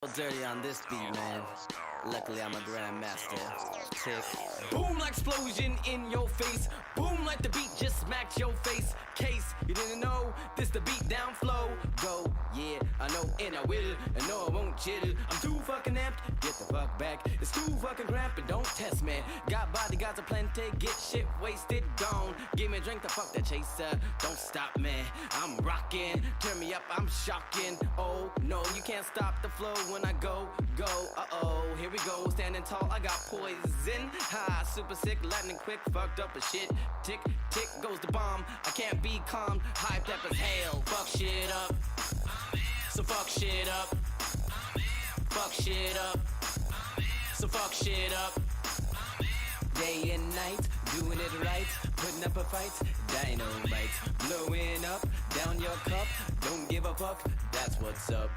Dirty on this beat, man. Luckily, I'm a grandmaster. Tick. Boom like explosion in your face. Boom like the beat just smacked your face. Case you didn't know, this the beat down flow. Go, yeah, I know, and I will. And no, I won't chill. I'm too fucking amped. Get the fuck back. It's too fucking cramped. Don't test, man. Got bodyguards aplenty. Get shit wasted, gone. Give me a drink to fuck that chaser. Don't stop, man. I'm rocking. Turn me up, I'm shocking. Oh no, you can't stop the flow when I go. Uh-oh, here we go. Standing tall, I got poison. Ha, super sick, lightning quick, fucked up as shit. Tick, tick goes the bomb. I can't be calm, hyped up as hell. Fuck shit up. So fuck shit up. Fuck shit up. So fuck shit up. Day and night, doing it right. Putting up a fight, dynamite. Blowing up, down your cup. Don't give a fuck, that's what's up.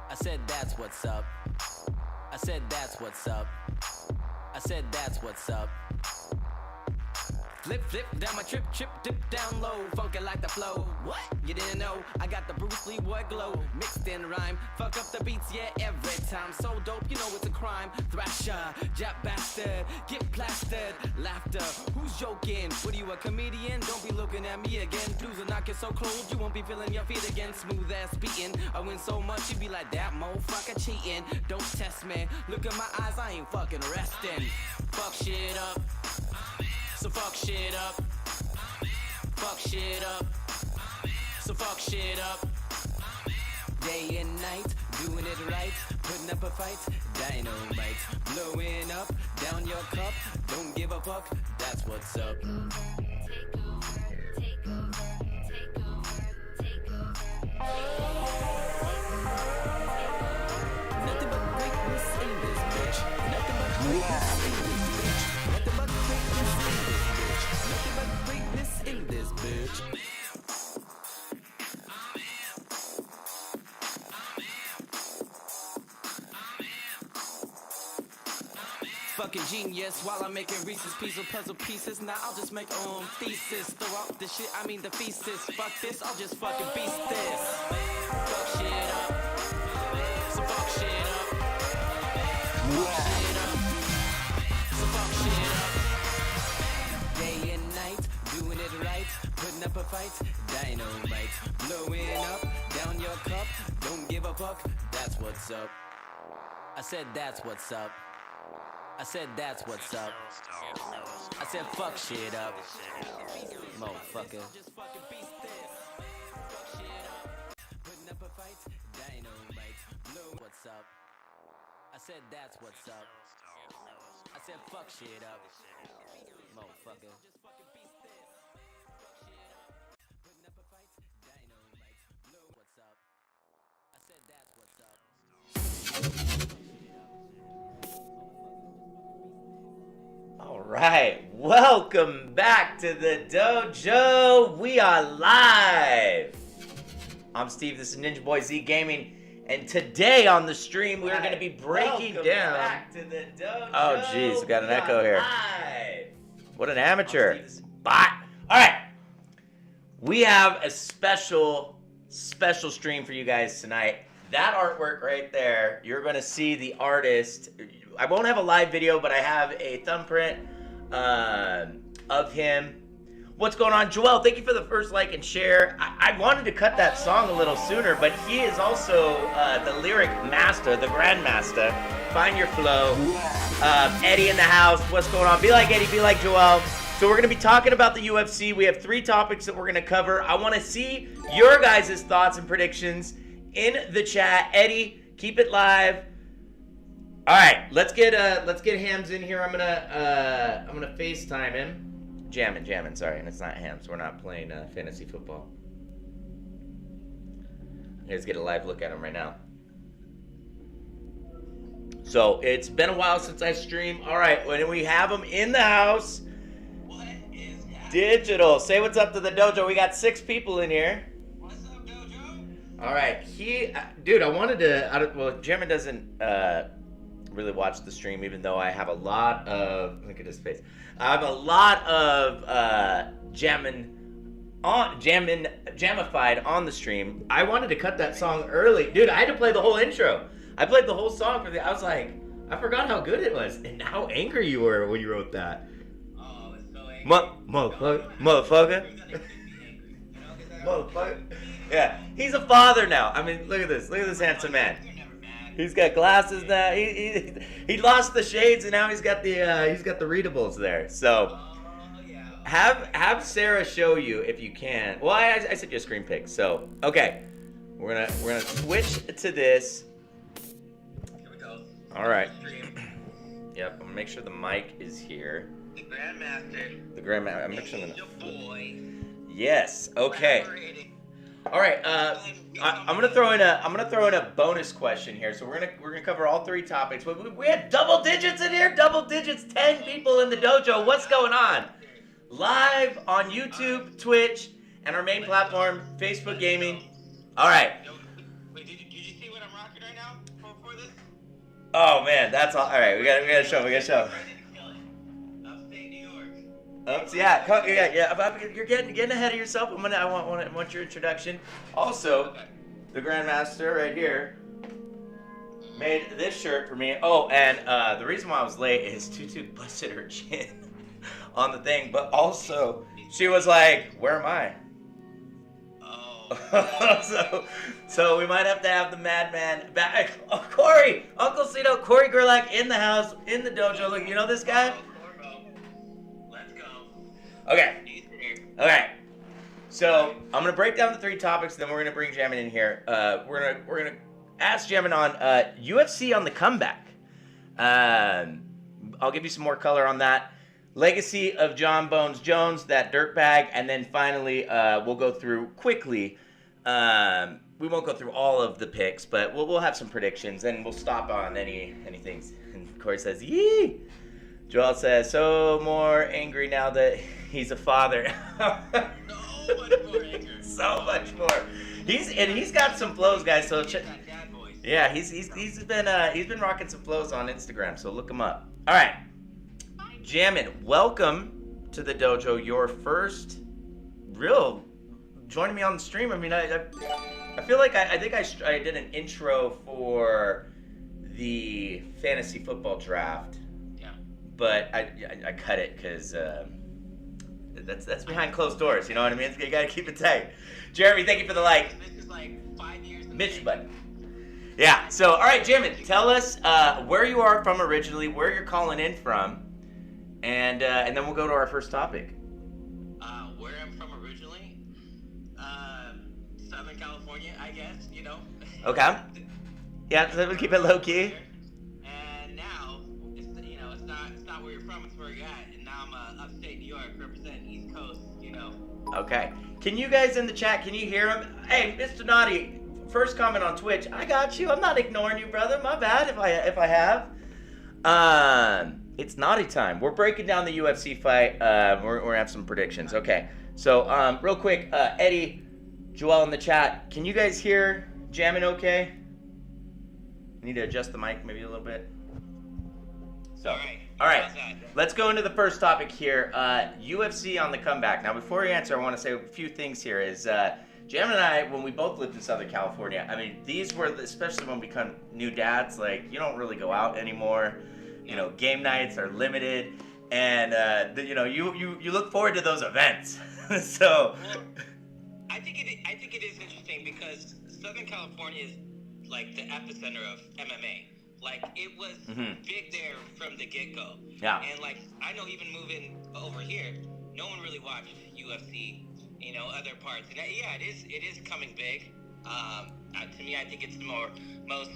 I said that's what's up. I said that's what's up. I said that's what's up. Flip, flip, down my trip, dip down low. Funky like the flow. What? You didn't know? I got the Bruce Lee boy glow. Mixed in rhyme. Fuck up the beats, yeah, every time. So dope, you know it's a crime. Thrasher, jap bastard. Get plastered. Laughter. Who's joking? What are you, a comedian? Don't be looking at me again. Dudes are knocking so close, you won't be feeling your feet again. Smooth ass beating. I win so much, you be like that motherfucker cheating. Don't test me. Look in my eyes, I ain't fucking resting. Fuck shit up. So fuck shit up. Fuck shit up. So fuck shit up. Day and night, doing it right. Putting up a fight, dynamite. Blowing up, down your cup. Don't give a fuck, that's what's up. Take over, take over, take over, take over, take over. Nothing but greatness in this bitch. Nothing but greatness in this bitch. Nothing but greatness in this bitch. Nothing but greatness in this bitch. Fucking genius while I'm making Reese's Pieces puzzle pieces. Now I'll just make thesis. Throw out the shit, I mean the feces. Fuck this, I'll just fucking beast this. Fuck shit up. So fuck shit up. Fuck shit up. So fuck shit up. Day and night, doing it right. Putting up a fight, dynamite. Blowing up, down your cup. Don't give a fuck, that's what's up. I said that's what's up. I said that's what's up. I said fuck shit up. Motherfucker. What's up? I said that's what's up. I said fuck shit up. Motherfucker. What's up? I said that's what's up. All right, welcome back to the Dojo. We are live. I'm Steve, this is Ninjaboy Z Gaming, and today on the stream we're going to be breaking down. Back to the Dojo. Oh, jeez, we got an echo here. Live. What an amateur. Bye. All right, we have a special stream for you guys tonight. That artwork right there, you're going to see the artist. I won't have a live video, but I have a thumbprint of him. What's going on, Joel? Thank you for the first like and share. I wanted to cut that song a little sooner, but he is also the lyric master, the grandmaster. Find your flow. Eddie in the house. What's going on? Be like Eddie, be like Joel. So we're going to be talking about the UFC. We have 3 topics that we're going to cover. I want to see your guys' thoughts and predictions in the chat. Eddie, keep it live. All right, let's get Hams in here. I'm gonna FaceTime him. Jam1n, sorry, and it's not Hams. We're not playing fantasy football. Let's get a live look at him right now. So it's been a while since I streamed. All right, when we have him in the house. What is that? Digital. Say what's up to the Dojo. We got 6 people in here. What's up, Dojo? All right, dude, I wanted to. Well, Jam1n doesn't really watch the stream, even though I have a lot of, look at his face, I have a lot of Jamified on the stream. I wanted to cut that song early. Dude, I had to play the whole intro. I played the whole song I was like, I forgot how good it was and how angry you were when you wrote that. Oh, it's so angry. Motherfucker. Motherfucker. Yeah, he's a father now. I mean, look at this handsome man. He's got glasses now. He lost the shades and now he's got the readables there. So have Sarah show you if you can. Well, I sent you a screen pic. So okay, we're gonna switch to this. Here we go. All right. Yep. I'm gonna make sure the mic is here. The Grandmaster. The Grandmaster. I'm actually gonna. Jboy. Yes. Okay. Collaborating. All right. I'm gonna throw in a bonus question here. So we're gonna cover all three topics. We had double digits in here. Double digits. 10 people in the dojo. What's going on? Live on YouTube, Twitch, and our main platform, Facebook Gaming. All right. Wait, did you see what I'm rocking right now for this? Oh man, that's all. All right. We gotta show. Upstate New York. Oops, yeah. You're getting ahead of yourself. I want your introduction. Also, the Grandmaster right here made this shirt for me. Oh, and the reason why I was late is Tutu busted her chin on the thing, but also she was like, "Where am I?" Oh. so we might have to have the madman back. Oh, Corey, Uncle Cito, Corey Gerlach in the house, in the dojo. Look, you know this guy? Let's go. Okay. He's here. Okay. So I'm gonna break down the three topics, then we're gonna bring Jam1n in here. We're gonna ask Jam1n on UFC on the comeback. I'll give you some more color on that. Legacy of John Bones Jones, that dirtbag, and then finally we'll go through quickly. We won't go through all of the picks, but we'll have some predictions, and we'll stop on any things. And Corey says, "Yee." Joel says, "So more angry now that he's a father." So much more anger. So much more. He's got some flows, guys. So That dad voice. yeah, he's been rocking some flows on Instagram. So look him up. All right. Jam1n, welcome to the dojo. Your first real joining me on the stream. I mean, I feel like I think I did an intro for the fantasy football draft, Yeah. but I cut it because that's behind closed doors. You know what I mean? You gotta keep it tight. Jeremy, thank you for the like. This is like 5 years. Mitch button. Yeah. So all right, Jam1n, tell us where you are from originally, where you're calling in from. And then we'll go to our first topic. Where I'm from originally, Southern California, I guess. You know. Okay. Yeah, so we'll keep it low key. And now, it's not where you're from, it's where you're at. And now I'm upstate New York, representing East Coast. You know. Okay. Can you guys in the chat? Can you hear him? Hey, Mr. Naughty. First comment on Twitch. I got you. I'm not ignoring you, brother. My bad if I have. It's naughty time. We're breaking down the UFC fight. We're gonna have some predictions. Okay. So, real quick, Eddie, Joel in the chat. Can you guys hear Jam1n okay? Need to adjust the mic maybe a little bit. So, all right. Let's go into the first topic here. UFC on the comeback. Now, before you answer, I want to say a few things here. Is Jam1n and I, when we both lived in Southern California, I mean, these were, especially when we become new dads, like, you don't really go out anymore. You know, game nights are limited, and you look forward to those events. So, Well, I think it is interesting because Southern California is like the epicenter of MMA. Like it was big there from the get-go. Yeah. And like I know even moving over here, no one really watched UFC. You know, other parts. And yeah, it is coming big. To me, I think it's the most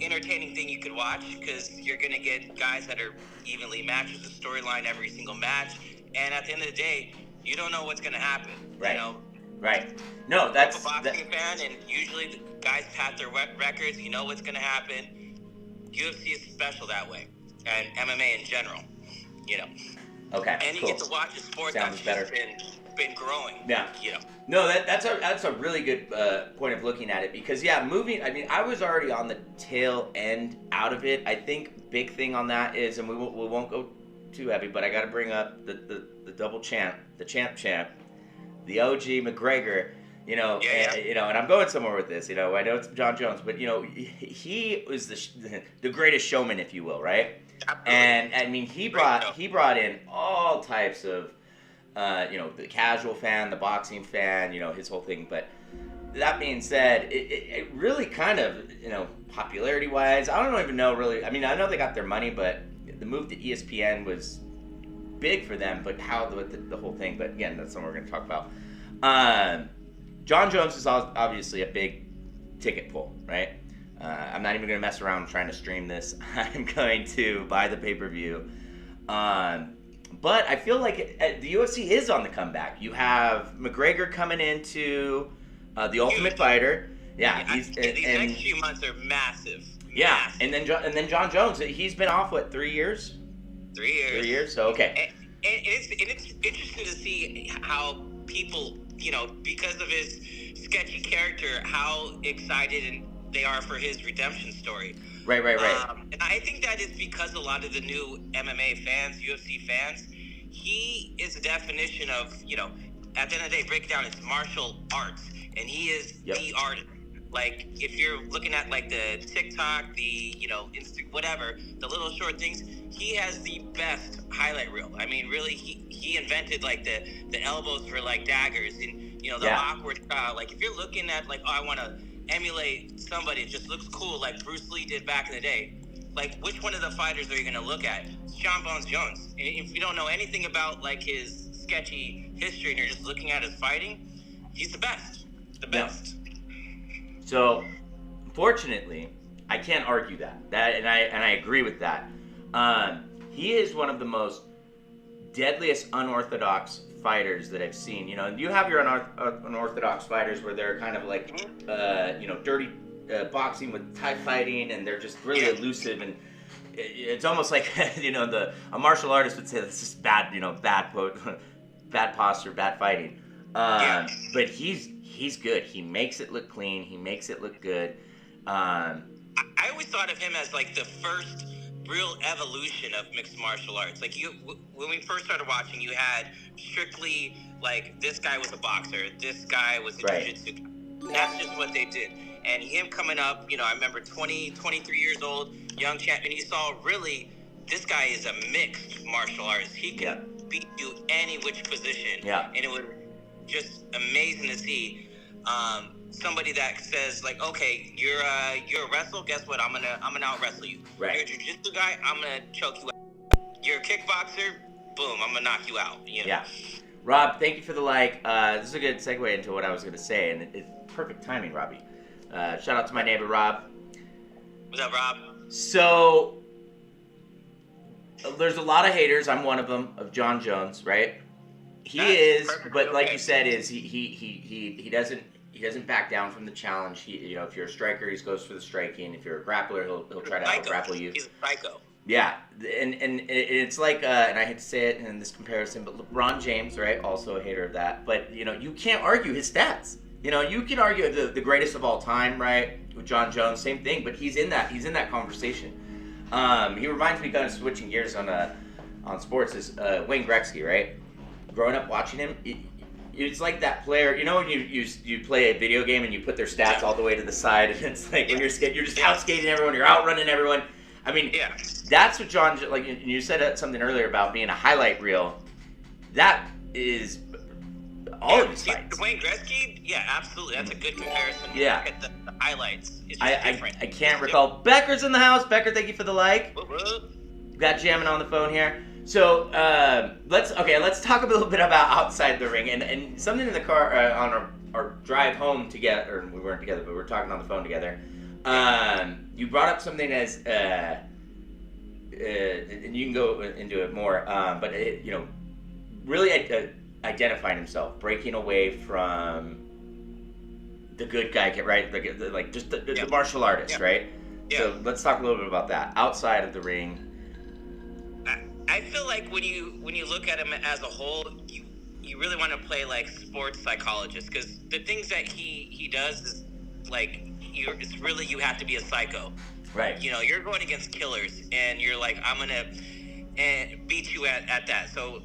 entertaining thing you could watch because you're going to get guys that are evenly matched with the storyline every single match. And at the end of the day, you don't know what's going to happen. Right. You know? Right. No, I'm that's a boxing fan, and usually the guys pat their records. You know what's going to happen. UFC is special that way, and MMA in general. You know. okay. And you Cool. get to watch a sport Sounds that's better. just been growing. Yeah. You know. No, that's a really good point of looking at it because moving. I mean, I was already on the tail end out of it. I think big thing on that is, and we won't go too heavy, but I got to bring up the double champ, the champ, the OG McGregor. You know, you know, and I'm going somewhere with this. You know, I know it's John Jones, but you know, he was the greatest showman, if you will, right? Absolutely. And I mean, he brought in all types of, you know, the casual fan, the boxing fan, you know, his whole thing. But that being said, it really kind of, you know, popularity wise, I don't even know really. I mean, I know they got their money, but the move to ESPN was big for them. But how with the whole thing? But again, that's something we're going to talk about. John Jones is obviously a big ticket pull, right? I'm not even going to mess around trying to stream this. I'm going to buy the pay-per-view. But I feel like the UFC is on the comeback. You have McGregor coming into the Ultimate Fighter. Yeah, these next few months are massive. Yeah, massive. and then John Jones. He's been off what, 3 years? 3 years. 3 years. So okay. And it's interesting to see how people, you know, because of his sketchy character, how excited they are for his redemption story. Right. And I think that is because a lot of the new MMA fans, UFC fans, he is a definition of, you know, at the end of the day, break it down, it's martial arts, and he is the artist. Like, if you're looking at, like, the TikTok, the, you know, whatever, the little short things, he has the best highlight reel. I mean, really, he invented, like, the elbows for, like, daggers and, you know, the awkward style. Like, if you're looking at, like, oh, I want to emulate somebody that just looks cool like Bruce Lee did back in the day, like, which one of the fighters are you going to look at? It's John Bones Jones. And if you don't know anything about, like, his sketchy history and you're just looking at his fighting, he's the best. The best. So, fortunately, I can't argue that. And I agree with that. He is one of the most deadliest unorthodox fighters that I've seen. You know, you have your unorthodox fighters where they're kind of like, you know, dirty boxing with Thai fighting, and they're just really elusive, and it's almost like, you know, a martial artist would say this is bad, you know, bad posture, bad fighting. But he's good. He makes it look clean. He makes it look good. I always thought of him as like the first real evolution of mixed martial arts. Like, when we first started watching, you had strictly like, this guy was a boxer, this guy was a jiu-jitsu. That's just what they did. And him coming up, you know, I remember 23 years old, young champion. You saw really, this guy is a mixed martial artist. He can beat you any which position. Yeah. And it was just amazing to see somebody that says, like, okay, you're a wrestler. Guess what? I'm gonna out wrestle you. Right. You're a jiu-jitsu guy. I'm gonna choke you out. You're a kickboxer. Boom. I'm gonna knock you out. You know? Yeah. Rob, thank you for the like. This is a good segue into what I was gonna say, and it's perfect timing, Robbie. Shout out to my neighbor, Rob. What's up, Rob? So, there's a lot of haters. I'm one of them, of John Jones, right? He is, but like you said, he doesn't back down from the challenge. You know, if you're a striker, he goes for the striking. If you're a grappler, he'll try to out-grapple you. He's a psycho. Yeah, and it's like, and I hate to say it in this comparison, but LeBron James, right, also a hater of that. But, you know, you can't argue his stats. You know, you can argue the greatest of all time, right, with John Jones, same thing, but he's in that conversation. He reminds me, kind of switching gears on sports, is Wayne Gretzky, right? Growing up watching him, it's like that player, you know, when you play a video game and you put their stats all the way to the side, and it's like when you're just out skating everyone, you're outrunning everyone. I mean, that's what John, like, you said something earlier about being a highlight reel. That is all of his fights. Wayne Gretzky, absolutely. That's a good comparison. Look at the highlights. It's just different. I can't recall. Becker's in the house. Becker, thank you for the like. Got Jam1n on the phone here. So let's talk a little bit about outside the ring, and something in the car on our drive home together. Or we weren't together, but we were talking on the phone together. You brought up something as, and you can go into it more, but you know, really identifying himself, breaking away from the good guy, right? Like just the martial artist, right? Yeah. So let's talk a little bit about that outside of the ring. I feel like when you look at him as a whole, you really want to play like sports psychologist, because the things that he does is like, it's really, you have to be a psycho. Right. You know, you're going against killers, and you're like, I'm going to beat you at that. So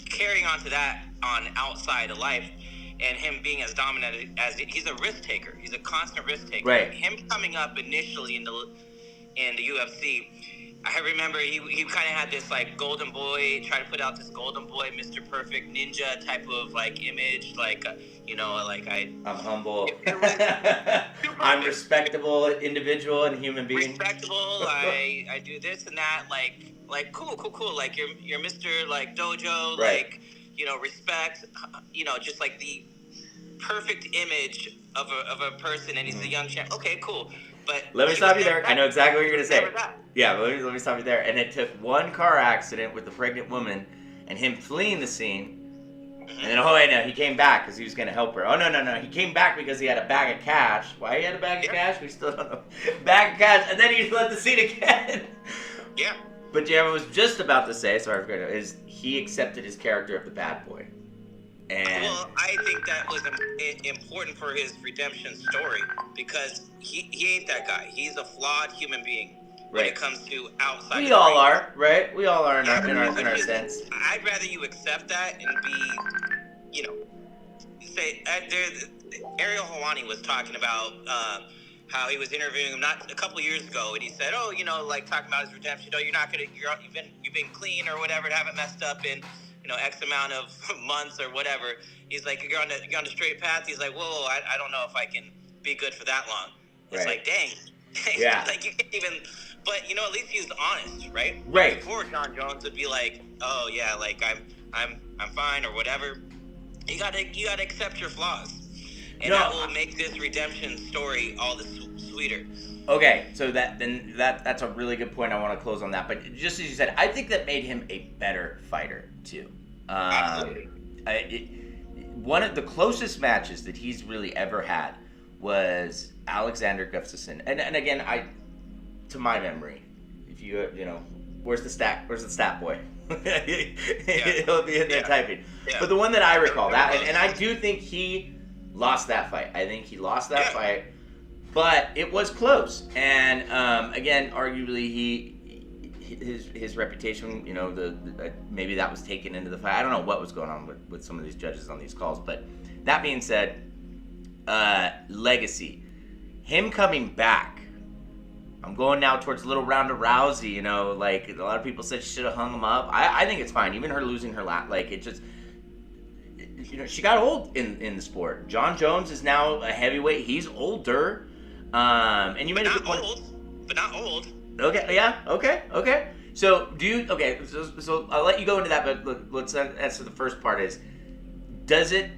carrying on to that on outside of life, and him being as dominant as he's a risk taker. He's a constant risk taker. Right. Him coming up initially in the UFC, I remember he kind of had this like golden boy, try to put out this golden boy, Mr. Perfect ninja type of like image, like I'm humble. I'm respectable individual and human being. Respectable. I do this and that. Like cool. Like you're Mr. like Dojo. Right. Like respect. Just like the perfect image of a person, and he's a young champ. Okay, cool. But let me stop you there. I know exactly what you're gonna say. Never that. Yeah, but let me stop you there. And it took one car accident with the pregnant woman and him fleeing the scene. And then, oh wait, no, he came back because he was going to help her. Oh, no. He came back because he had a bag of cash. Why he had a bag of cash? We still don't know. Bag of cash. And then he left the scene again. Yeah. But Jam was just about to say, sorry, I forgot, is he accepted his character of the bad boy. And well, I think that was important for his redemption story because he ain't that guy. He's a flawed human being. When it comes to outside. We all are, right? We all are in our sense. I'd rather you accept that and be, say, Ariel Helwani was talking about how he was interviewing him not a couple years ago, and he said, like talking about his redemption. You've been clean or whatever, haven't messed up in X amount of months or whatever. He's like, you're on the straight path. He's like, whoa, I don't know if I can be good for that long. It's like, dang. Yeah. Like you can't even. But at least he was honest, right? Right. Before John Jones would be like, "Oh yeah, like I'm fine" or whatever. You gotta accept your flaws, and that will make this redemption story all the sweeter. Okay, so that's a really good point. I want to close on that. But just as you said, I think that made him a better fighter too. Absolutely. One of the closest matches that he's really ever had was Alexander Gustafsson, and again, to my memory, if where's the stat boy? He'll be in there typing. Yeah. But the one that I recall, and I do think he lost that fight. I think he lost that fight, but it was close. And again, arguably his reputation, maybe that was taken into the fight. I don't know what was going on with some of these judges on these calls. But that being said, legacy, him coming back. I'm going now towards Little Ronda Rousey, like a lot of people said she should have hung him up. I think it's fine. Even her losing her like it just, she got old in the sport. John Jones is now a heavyweight. He's older. And you made a good point. But not old. Okay, yeah, okay. So so I'll let you go into that, but let's answer the first part is, does it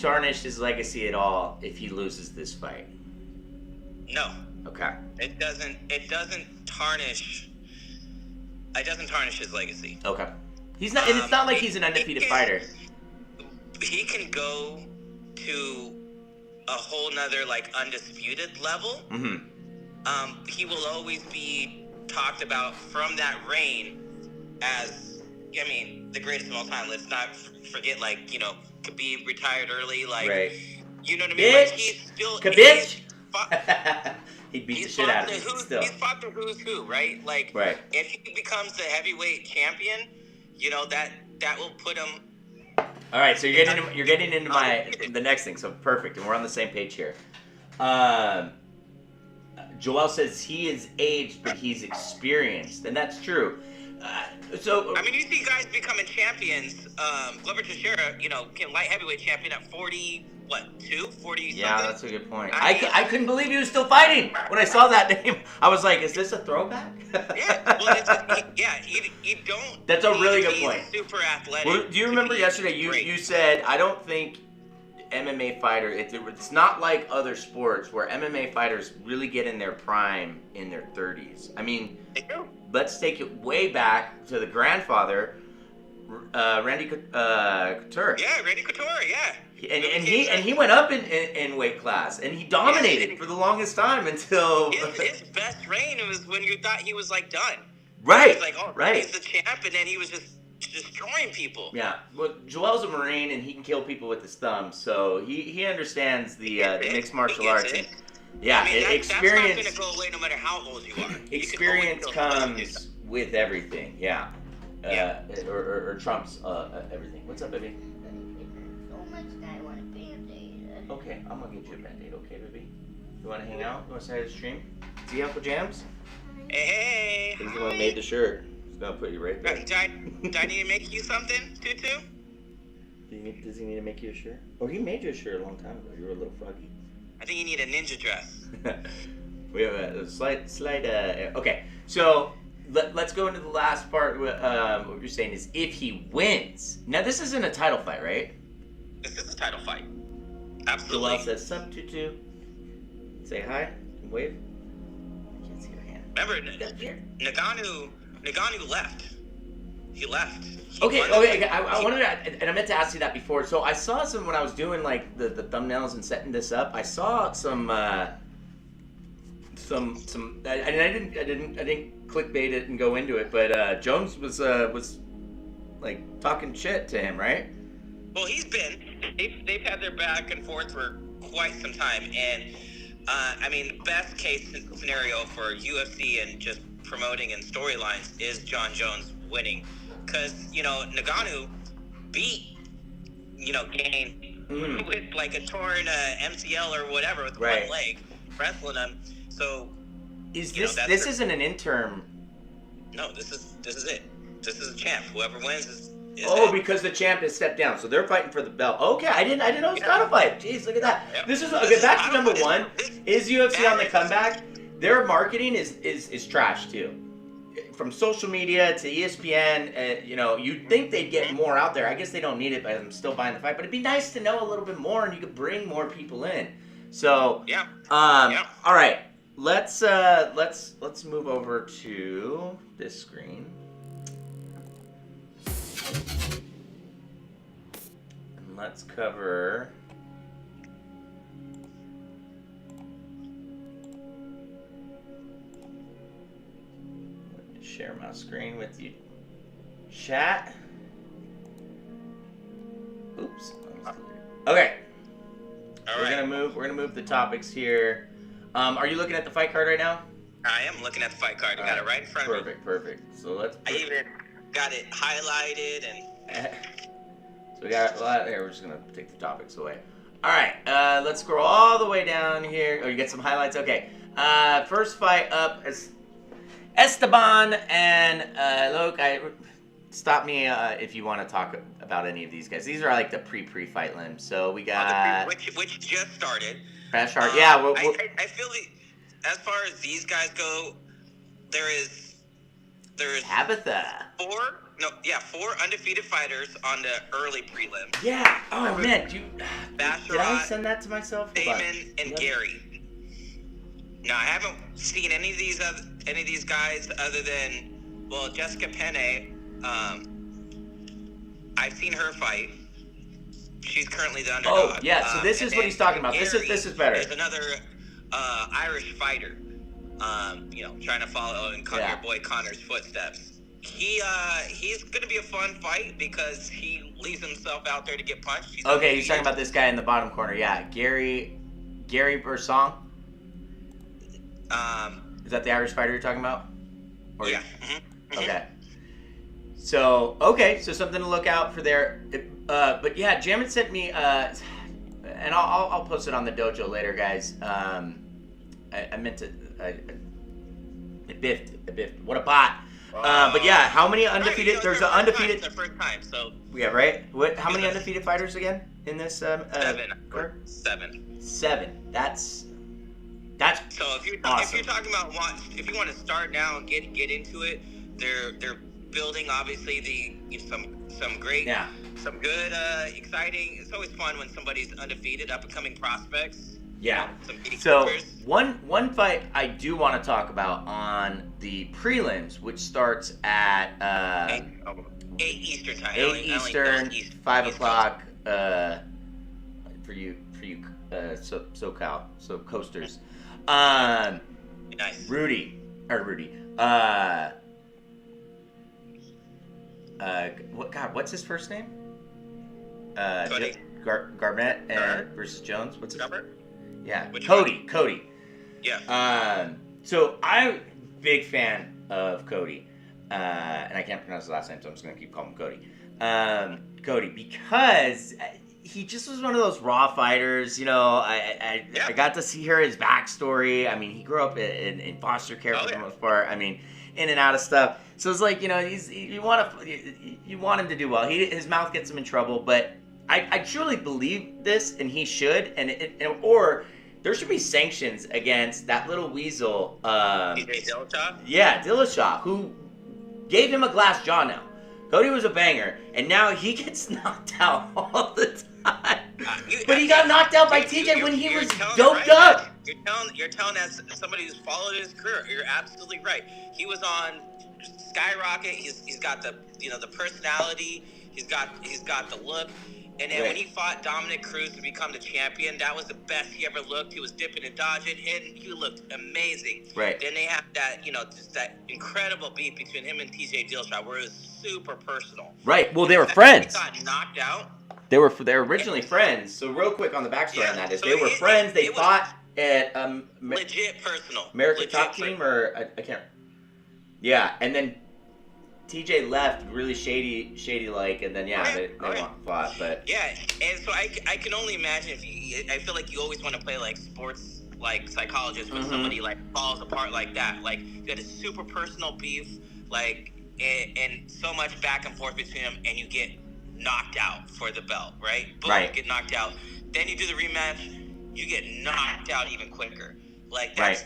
tarnish his legacy at all if he loses this fight? No. Okay. It doesn't tarnish his legacy. Okay. He's not, and it's not like he's an undefeated fighter. He can go to a whole nother like undisputed level. Mm-hmm. He will always be talked about from that reign as, the greatest of all time. Let's not forget, Khabib retired early, right. You know what I mean? Bitch. Like, he's still Khabib. He'd beat the shit out of him still. He's fought the who's who, right? Right. If he becomes the heavyweight champion, that will put him. All right, so you're getting into the next thing. So perfect, and we're on the same page here. Joel says he is aged, but he's experienced, and that's true. You see guys becoming champions. Glover Teixeira, can light heavyweight champion at 40. What, 40 Yeah, that's a good point. I couldn't believe he was still fighting when I saw that name. I was like, is this a throwback? Yeah, well, you don't. That's a really good point. Super athletic. Well, do you remember yesterday you said, I don't think MMA fighter, it's not like other sports where MMA fighters really get in their prime in their 30s. They do. Let's take it way back to the grandfather, Randy Couture. Yeah, Randy Couture, yeah. And he went up in weight class, and he dominated for the longest time until his best reign was when you thought he was done. Right. He was like, he's the champ, and then he was just destroying people. Yeah. Well, Joel's a Marine, and he can kill people with his thumb, so he understands the mixed martial arts. And, experience. That's not going to go away no matter how old you are. Experience comes with everything. Yeah. Or trumps everything. What's up, baby? So much that I want to Okay, I'm gonna get you a Band-Aid, okay, baby? You wanna hang out? You wanna say hi to the stream? See Uncle Jams? Hey, He's the one who made the shirt. He's gonna put you right there. Do I need to make you something, Tutu? Does he need to make you a shirt? Oh, he made you a shirt a long time ago. You were a little froggy. I think you need a ninja dress. We have a slight. Okay, so let's go into the last part. What you're saying is if he wins. Now this isn't a title fight, right? This is a title fight. Joel Absolutely. says sub Tutu. Say hi and wave. I can't see your hand. Remember, Nagano left. He left. He Okay. won. I wanted to, and I meant to ask you that before. So I saw some when I was doing like the thumbnails and setting this up. I saw some. I didn't clickbait it and go into it, but Jones was like talking shit to him, right? Well, they've had their back and forth for quite some time, and I mean, best case scenario for UFC and just promoting and storylines is John Jones winning, because Nagano beat Kane with like a torn MCL or whatever with Right. one leg, wrestling him. So Is this this isn't an interim? No, this is it. This is a champ. Whoever wins is Oh, it. because the champ has stepped down, so they're fighting for the belt. Okay, I didn't know it was title fight. Jeez, look at that. Yep. This is okay. Back to number one. Is UFC on the That is- comeback? Their marketing is trash too. From social media to ESPN, you'd think they'd get more out there. I guess they don't need it, but I'm still buying the fight. But it'd be nice to know a little bit more, and you could bring more people in. So, Yeah. all right. Let's move over to this screen. And let's cover share my screen with you. Chat. Oops. Okay. All We're right. gonna move the topics here. Are you looking at the fight card right now? I am looking at the fight card. I got it right in front of me. Perfect. So let's. I even got it highlighted and. So we got a lot here. We're just gonna take the topics away. All right. Let's scroll all the way down here. Oh, you get some highlights. Okay. First fight up is Esteban and Look. Stop me if you want to talk about any of these guys. These are like the pre-fight limbs. So we got which just started. Crash Hard. Yeah. I feel as far as these guys go, there is Tabitha. four undefeated fighters on the early prelims. Yeah. Oh man, did I Basharat, send that to myself? Hold on. Damon, and Gary. Now I haven't seen any of these guys other than Jessica Penne. I've seen her fight. She's currently the underdog. Oh yeah. So this is what he's talking about. This is better. There's another Irish fighter. Trying to follow in your boy Connor's footsteps. He's gonna be a fun fight because he leaves himself out there to get punched. He's talking about this guy in the bottom corner. Yeah, Gary Bursong. Is that the Irish fighter you're talking about? Yeah. Okay. So something to look out for there. But yeah, Jam1n sent me, and I'll post it on the dojo later, guys. I meant to, it biffed. What a bot. But yeah, how many undefeated? There's an undefeated. It's their first time, so. Yeah, right. How many undefeated fighters again in this? Card? Seven. That's So if you're awesome. talking about if you want to start now and get into it, they're building obviously some great, some good, exciting. It's always fun when somebody's undefeated, up and coming prospects. Yeah. Some So gatekeepers. one fight I do want to talk about on the prelims, which starts at 8 Eastern time. 8 Eastern, 5 o'clock for you SoCal, so coasters. Nice. Rudy. What's his first name? Cody. Garnett and versus Jones. What's his name? Robert? Yeah, Which Cody. Yeah. So I'm a big fan of Cody, and I can't pronounce his last name, so I'm just gonna keep calling him Cody. Cody, because he just was one of those raw fighters. You know, I got to see his backstory. I mean, he grew up in foster care for the most part. I mean, in and out of stuff. So it's like, you know, you want him to do well. His mouth gets him in trouble, but I truly believe this, and he should, or there should be sanctions against that little weasel. Dillashaw? Yeah, Dillashaw, who gave him a glass jaw now. Cody was a banger, and now he gets knocked out all the time. But he got knocked out by TJ when he was doped up. You're telling us somebody who's followed his career. You're absolutely right. He was on skyrocket. He's got the personality. He's got the look. And then when he fought Dominic Cruz to become the champion, that was the best he ever looked. He was dipping and dodging, and he looked amazing. Right. Then they have that, just that incredible beat between him and TJ Dillashaw, where it was super personal. Right. Well, they were friends. He got knocked out. They were originally friends. So real quick on the backstory on that is they were friends. They fought at legit personal. American Top Team or I can't. Yeah, and then TJ left really shady like, and then they fought. But yeah, and so I can only imagine I feel like you always want to play like sports like psychologist when somebody like falls apart like that. Like you had a super personal beef, like and so much back and forth between them, and you get knocked out for the belt, right? Boom, right. You get knocked out. Then you do the rematch, you get knocked out even quicker. Like that's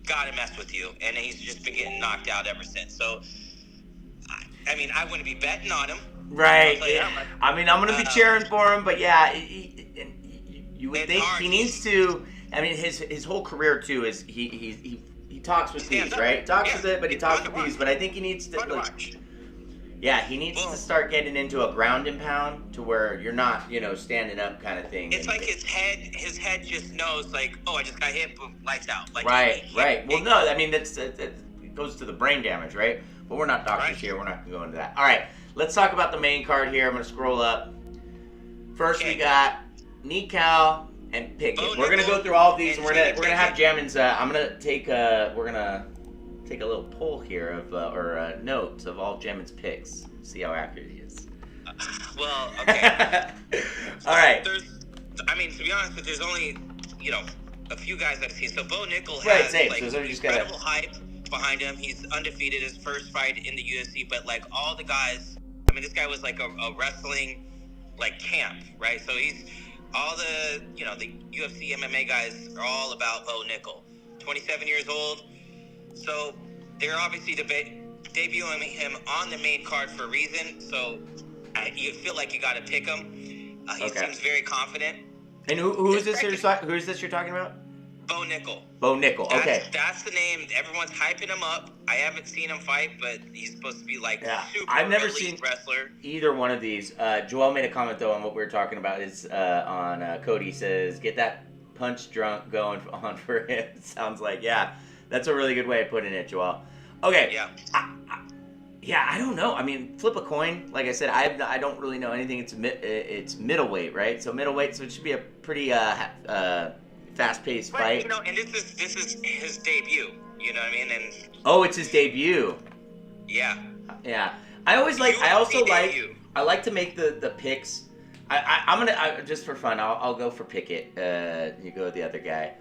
gotta mess with you, and he's just been getting knocked out ever since. So. I mean, I wouldn't be betting on him. Right. I mean, I'm going to be cheering for him, but yeah, you would think he needs to. I mean, his whole career too is he talks with these, right? Talks with it, but he talks with these. But I think he needs to. He needs to start getting into a ground and pound to where you're not, standing up kind of thing. It's like his head just knows, like, oh, I just got hit, boom, lights out. Like right. Well, no, I mean it goes to the brain damage, right? But we're not doctors here. We're not going to go into that. All right, let's talk about the main card here. I'm going to scroll up. First, we got Nikal and Pickett. We're going to go through all of these, and we're gonna have Jam1n's. I'm going to take we're going to take a little poll here of notes of all Jam1n's picks. See how accurate he is. Well, okay. All right. To be honest, there's only a few guys I've seen. So Bo Nickel has incredible hype behind him. He's undefeated, his first fight in the UFC, but like all the guys, this guy was like a wrestling like champ, right? So he's all the the UFC MMA guys are all about Bo Nickel. 27 years old, so they're obviously debuting him on the main card for a reason. So you feel like you got to pick him. He seems very confident. And who is this you're talking about? Bo Nickel. Bo Nickel, okay. That's the name. Everyone's hyping him up. I haven't seen him fight, but he's supposed to be like super I've never elite seen wrestler. Either one of these. Joel made a comment though on what we were talking about is on Cody says, get that punch drunk going on for him. Sounds like, that's a really good way of putting it, Joel. Okay. Yeah. I don't know. I mean, flip a coin. Like I said, I don't really know anything. It's middleweight, right? So middleweight, so it should be a pretty fast-paced fight. And this is his debut. You know what I mean? And it's his debut. Yeah. Yeah. I like to make the picks. I'm gonna just for fun. I'll go for Pickett. You go with the other guy.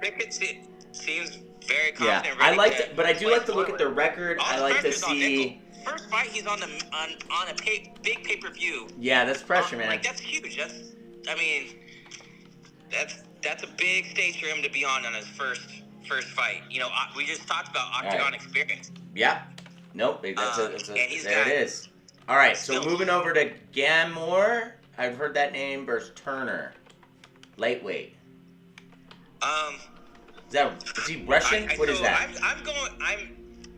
Pickett seems very confident. Yeah, I like to, but I do like to look at their record. I like to see. First fight, he's on a big pay-per-view. Yeah, that's pressure, man. Like that's huge. That's a big stage for him to be on his first fight. We just talked about Octagon experience. Yeah. Nope. There it is. All right. So moving over to Gamore. I've heard that name versus Turner. Lightweight. Is he Russian? What is that?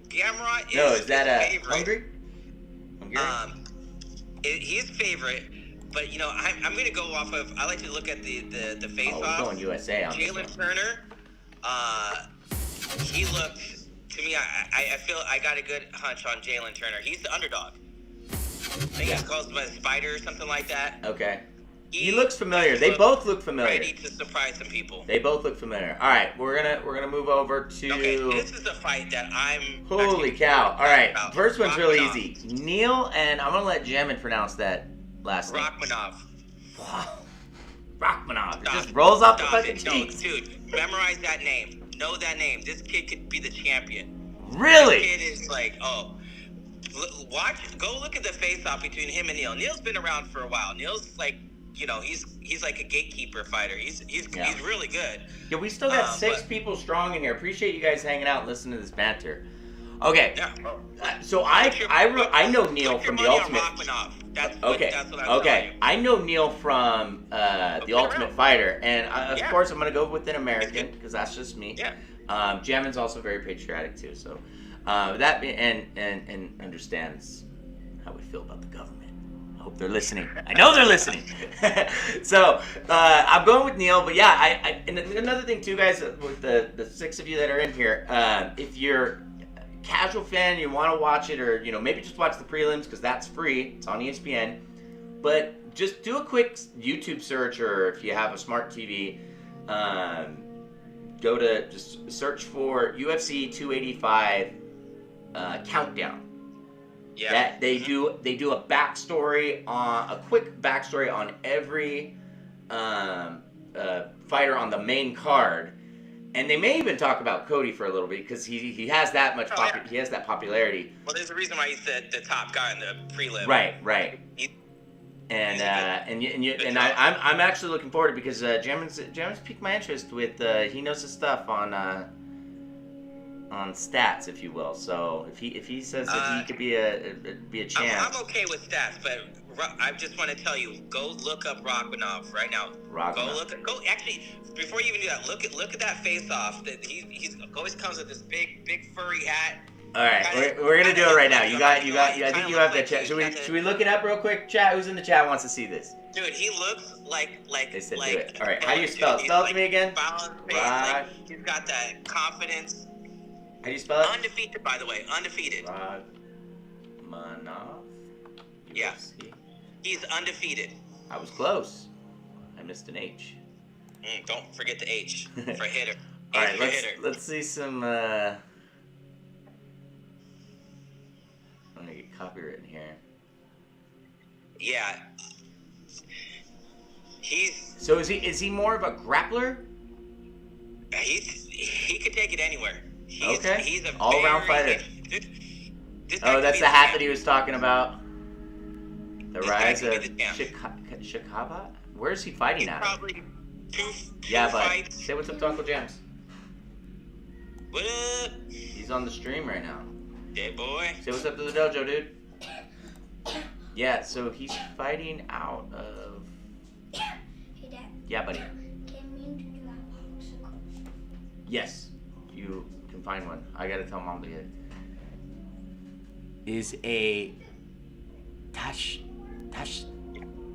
Gamrot is is that favorite. Hungary? He's favorite, but I'm gonna go off of. I like to look at the face-off. We're going USA on this one. Jalen Turner. He looked to me. I feel I got a good hunch on Jalen Turner. He's the underdog. I think he's called by the Spider or something like that. Okay. He looks familiar. They both look familiar. Ready to surprise some people. They both look familiar. All right, we're gonna move over to. Okay, this is a fight that I'm. Holy cow! All right, first one's really easy. Neil and I'm gonna let Jam1n pronounce that last name. Rachmanov. Wow. Rachmanov. It just rolls off the fucking cheeks. Dude, memorize that name. Know that name. This kid could be the champion. Really? This kid is like, go look at the face-off between him and Neil. Neil's been around for a while. Neil's like, he's like a gatekeeper fighter. He's really good. Yeah, we still got 6 people strong in here. Appreciate you guys hanging out and listening to this banter. Okay. Yeah. So I know Neil from the Ultimate. That's what I'm telling you. I know Neil from the Ultimate Fighter, and of course I'm gonna go with an American because that's just me. Yeah. Jam1n's also very patriotic too, so that and understands how we feel about the government. I hope they're listening. I know they're listening. So I'm going with Neil, but yeah, and another thing too, guys, with the 6 of you that are in here, if you're casual fan, you want to watch it, or maybe just watch the prelims because that's free. It's on ESPN. But just do a quick YouTube search, or if you have a smart TV, go to just search for UFC 285 countdown. Yeah. That they do a backstory on a quick backstory on every fighter on the main card. And they may even talk about Cody for a little bit because he has that much he has that popularity. Well, there's a reason why he's the top guy in the prelim. Right. And I'm actually looking forward to it because Jam1n's piqued my interest with he knows his stuff on stats, if you will. So if he says that he could be a champ. I'm okay with stats, but I just want to tell you, go look up Rachmanov right now. Go actually, before you even do that, look at that face off. That he's always comes with this big furry hat. All right, we're gonna do it right now. You got. I think you have that chat. Should we look it up real quick? Chat. Who's in the chat wants to see this? Dude, he looks like they said do it. All right, how do you spell it? Spell it to me again. He's got that confidence. How do you spell it? Undefeated, by the way. Undefeated. Rachmanov. Yeah. He's undefeated. I was close. I missed an H. Don't forget the H for hitter. All right, let's see some. I'm gonna get copywritten here. Yeah. So is he more of a grappler? He could take it anywhere. He's a all-around fighter. That's the hat that he was talking about. The rise of Chicago? Where is he fighting at? Probably two but fights. Say what's up to Uncle Jams. What up? He's on the stream right now. Jboy. Say what's up to the dojo, dude. Yeah, so he's fighting out of... Hey, Dad. Yeah, buddy. Can you do that popsicle? Yes, you can find one. I gotta tell Mom to get it. Is a... Tash...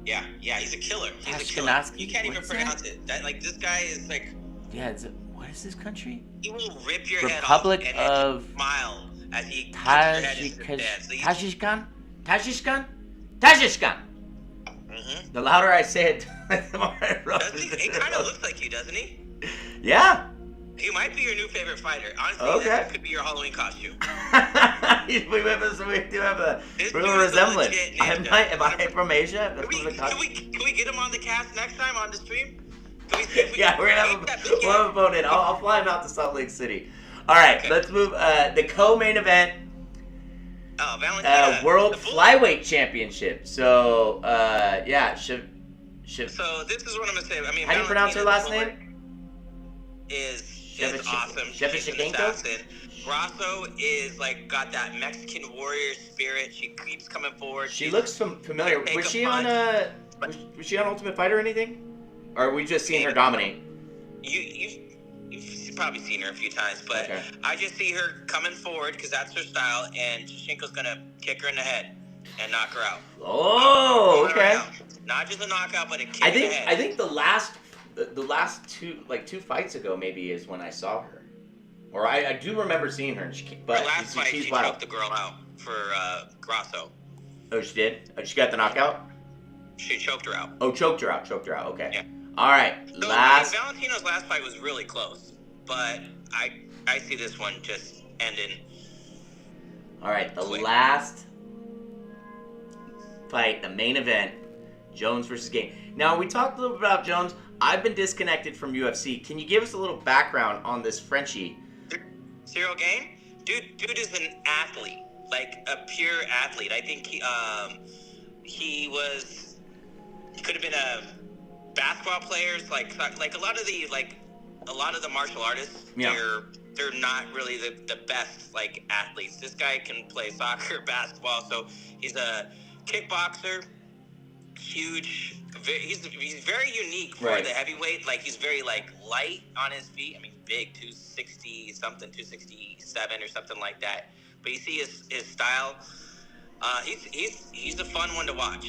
Yeah, he's a killer. He's a killer. You can't even pronounce it. This guy is like... Yeah, what is this country? He will rip your head off. Republic of... Smile as he Tajikistan? Mm-hmm. The louder I say it, the more I roll. He kind of looks like you, doesn't he? Yeah. He might be your new favorite fighter. Honestly, okay. This could be your Halloween costume. we do have a little resemblance. Am I from Asia? Can we get him on the cast next time on the stream? Yeah, we'll have a vote in. I'll fly him out to Salt Lake City. All right, okay. Let's move. The co-main event. Oh, Valentina. World Flyweight Championship. So, yeah. So this is what I'm gonna say. I mean, how do you pronounce her last name? Is awesome. Shevchenko? Grasso is got that Mexican warrior spirit. She keeps coming forward. She looks familiar. Was she on Ultimate Fighter or anything? Or are we just seeing her dominate? You've probably seen her a few times, but okay. I just see her coming forward because that's her style, and Shevchenko's gonna kick her in the head and knock her out. Oh, okay. Not just a knockout, but a kick in the head. I think the last two fights ago maybe is when I saw her, or I do remember seeing her. But her last fight, she choked the girl out for Grasso. Oh, she did. She got the knockout. She choked her out. Oh, choked her out. Okay. Yeah. All right. So, Valentino's last fight was really close, but I see this one just ending. All right. The last fight, the main event, Jones versus Game. Now, we talked a little bit about Jones. I've been disconnected from UFC. Can you give us a little background on this Frenchie? Cyril Game? Dude is an athlete, like a pure athlete. I think he could have been a basketball players, like a lot of the martial artists. Yeah. They're not really the best like athletes. This guy can play soccer, basketball, so he's a kickboxer. Huge. He's very unique for Right. the heavyweight. Like he's very like light on his feet. I mean, big, 260 something, 267 or something like that. But you see his style. He's a fun one to watch.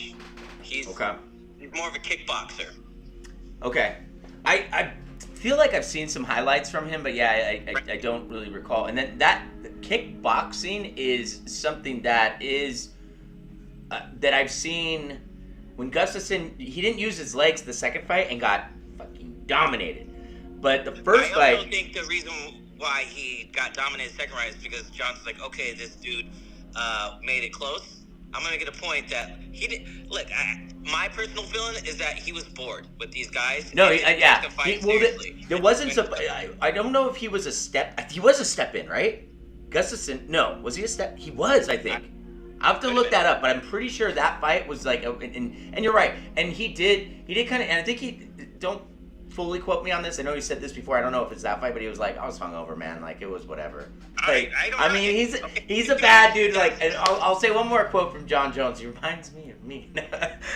He's more of a kickboxer. Okay. I feel like I've seen some highlights from him, but yeah, I don't really recall. And then that kickboxing is something that is that I've seen when Gustafsson, he didn't use his legs the second fight and got fucking dominated. But the first fight, I also think the reason why he got dominated second fight is because Johnson's like, okay, this dude made it close. I'm going to get a point that he didn't. Look, my personal feeling is that he was bored with these guys. No, yeah. There wasn't. I don't know if he was a step. He was a step in, right? Gustafsson. No, was he a step? He was, I think. I have to look that up, but I'm pretty sure that fight was like, and you're right. And he did kind of, and I think he, don't fully quote me on this. I know he said this before. I don't know if it's that fight, but he was like, I was hungover, man. Like it was whatever. Like, I mean, he's a bad dude. Like, and I'll say one more quote from John Jones. He reminds me of me.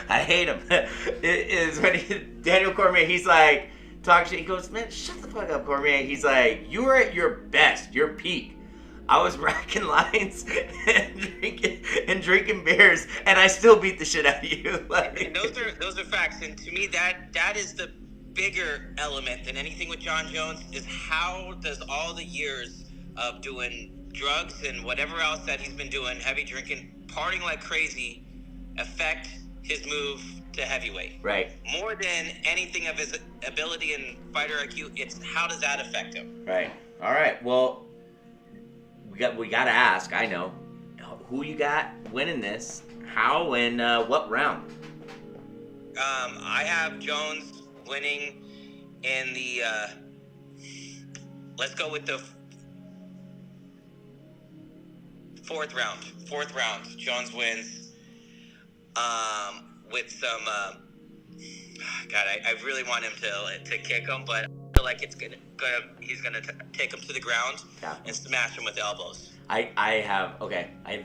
I hate him. It is when Daniel Cormier. He's like talk shit. He goes, man, shut the fuck up, Cormier. He's like, you were at your best, your peak. I was racking lines and drinking beers, and I still beat the shit out of you. Like, and those are facts, and to me that is the bigger element than anything with John Jones is how does all the years of doing drugs and whatever else that he's been doing, heavy drinking, partying like crazy, affect his move to heavyweight. Right. More than anything of his ability and fighter IQ, it's how does that affect him? Right. All right. Well, we got to ask. I know who you got winning this, how, and what round. I have Jones winning in the. Let's go with the fourth round. Fourth round, Jones wins. With some. God, I really want him to kick him, but I feel like he's gonna take him to the ground and smash him with elbows. I have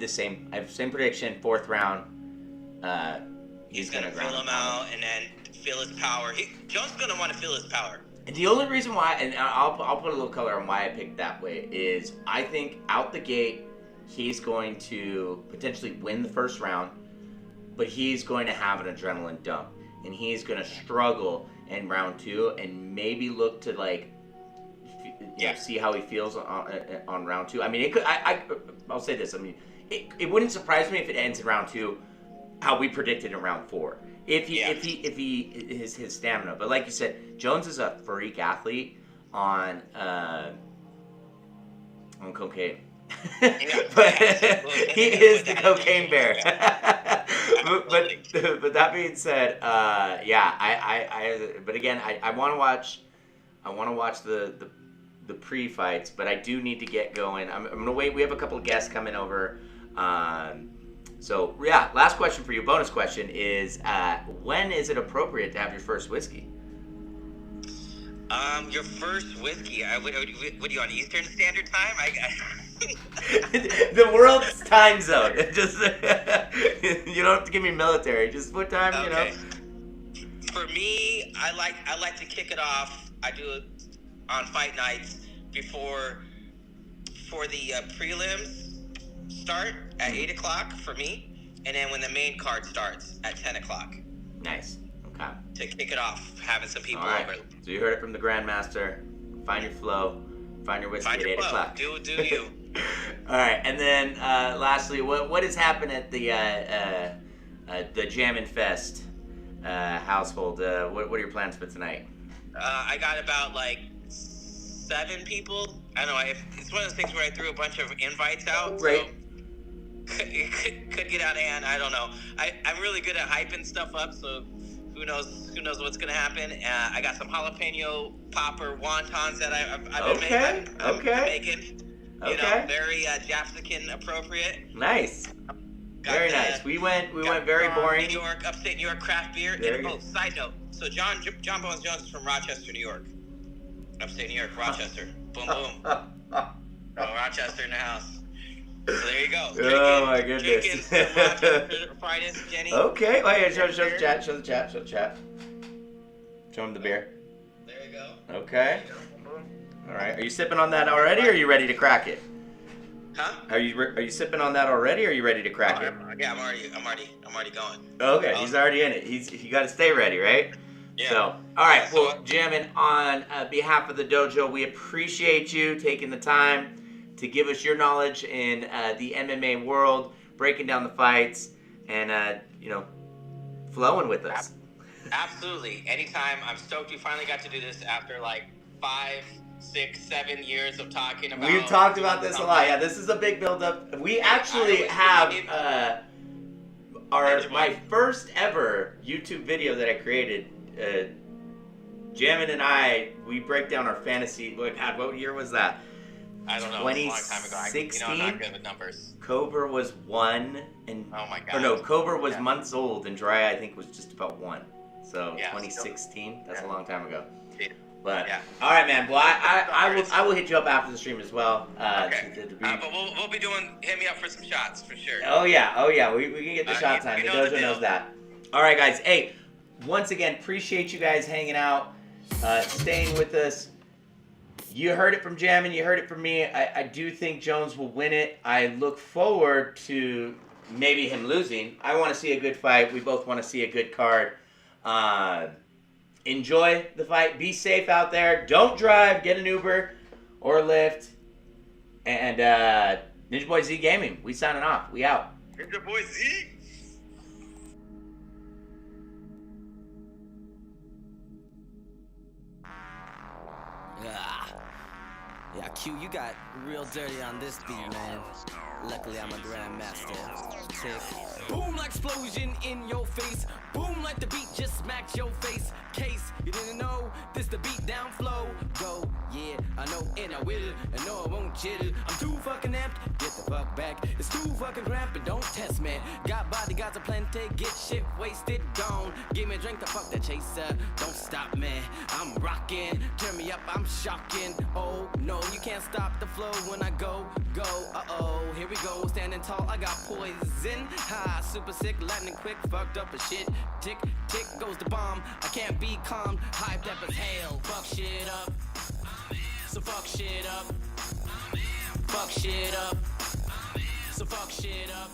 the same prediction. Fourth round. He's gonna fill him out and then feel his power. Jones is gonna want to feel his power. And the only reason why, and I'll put a little color on why I picked that way, is I think out the gate he's going to potentially win the first round, but he's going to have an adrenaline dump, and he's going to struggle in round two, and maybe look to see how he feels on round two. I mean, it could. I'll say this. I mean, it wouldn't surprise me if it ends in round two, how we predicted in round four. If his stamina, but like you said, Jones is a freak athlete on cocaine. But he is the cocaine bear. but that being said, but again, I want to watch the pre-fights, but I do need to get going. I'm gonna wait. We have a couple of guests coming over. So yeah, last question for you. Bonus question is, when is it appropriate to have your first whiskey? Your first whiskey. What are you on Eastern Standard Time? The world's time zone. Just you don't have to give me military. Just what time, okay. You know. For me, I like to kick it off. I do it on fight nights for the prelims start at 8 o'clock for me, and then when the main card starts at 10 o'clock. Nice. Okay. To kick it off, having some people over. So you heard it from the Grandmaster. Find your flow. Find your whiskey at 8 o'clock. Do you. All right, and then lastly, what has happened at the Jam1n Fest household? What are your plans for tonight? I got about 7 people. I don't know. It's one of those things where I threw a bunch of invites out. Right. So could get out of hand. I don't know. I'm really good at hyping stuff up, so who knows what's gonna happen. I got some jalapeno popper wontons that I've been making. You know, very Japsican appropriate. Nice. Very nice. We went very boring. New York, upstate New York craft beer. And, side note. So John Bones Jones is from Rochester, New York. Upstate New York, Rochester. Boom, boom. Rochester in the house. So there you go. Oh my goodness. Drinking some Rochester Fridays, Jenny. Okay. Oh yeah. Show the chat. Show the chat. Show him the beer. There you go. Okay. All right. Are you sipping on that already, or are you ready to crack it? Huh? Are you sipping on that already, or are you ready to crack it? Yeah, I'm already going. Okay, he's already in it. You got to stay ready, right? Yeah. So, all right. Well, Jam1n, on behalf of the dojo, we appreciate you taking the time to give us your knowledge in the MMA world, breaking down the fights, and flowing with us. Absolutely. Anytime. I'm stoked we finally got to do this after like 5, 6, 7 years of talking about. We've talked about this a lot. Yeah, this is a big build-up. We actually have my first ever YouTube video that I created. Jam1n and I, we break down our fantasy. God, what year was that? I don't know. 2016. I'm not good with numbers. Cobra was 1, and oh my god. Or no, Cobra was months old, and Dry I think was just about 1. So 2016. That's a long time ago. But all right, man. Well, I will hit you up after the stream as well. Okay. But we'll be doing. Hit me up for some shots for sure. Oh yeah. We can get the shot time. The dojo knows that. All right, guys. Hey, once again, appreciate you guys hanging out, staying with us. You heard it from Jam1n. You heard it from me. I do think Jones will win it. I look forward to maybe him losing. I want to see a good fight. We both want to see a good card. Enjoy the fight. Be safe out there. Don't drive. Get an Uber or a Lyft. And Ninjaboy Z Gaming. We signing off. We out. Ninjaboy Z. Yeah, Q, you got real dirty on this beat, man. Luckily, I'm a grandmaster. Tick. Boom like explosion in your face. Boom like the beat just smacked your face. Case you didn't know, this the beat down flow. Go, yeah, I know, and I will, and no, I won't chill. I'm too fucking amped, get the fuck back. It's too fucking cramping, don't test, man. Got bodyguards aplenty, get shit wasted, gone. Give me a drink, the fuck that chaser. Don't stop, man. I'm rocking, turn me up, I'm shocking. Oh no, you can't stop the flow when I go. Uh-oh, here we go, standing tall, I got poison. Ha, super sick, lightning quick, fucked up as shit. Tick, tick goes the bomb, I can't be calm, hyped up as hell. Fuck shit up, so fuck shit up. Fuck shit up, so fuck shit up.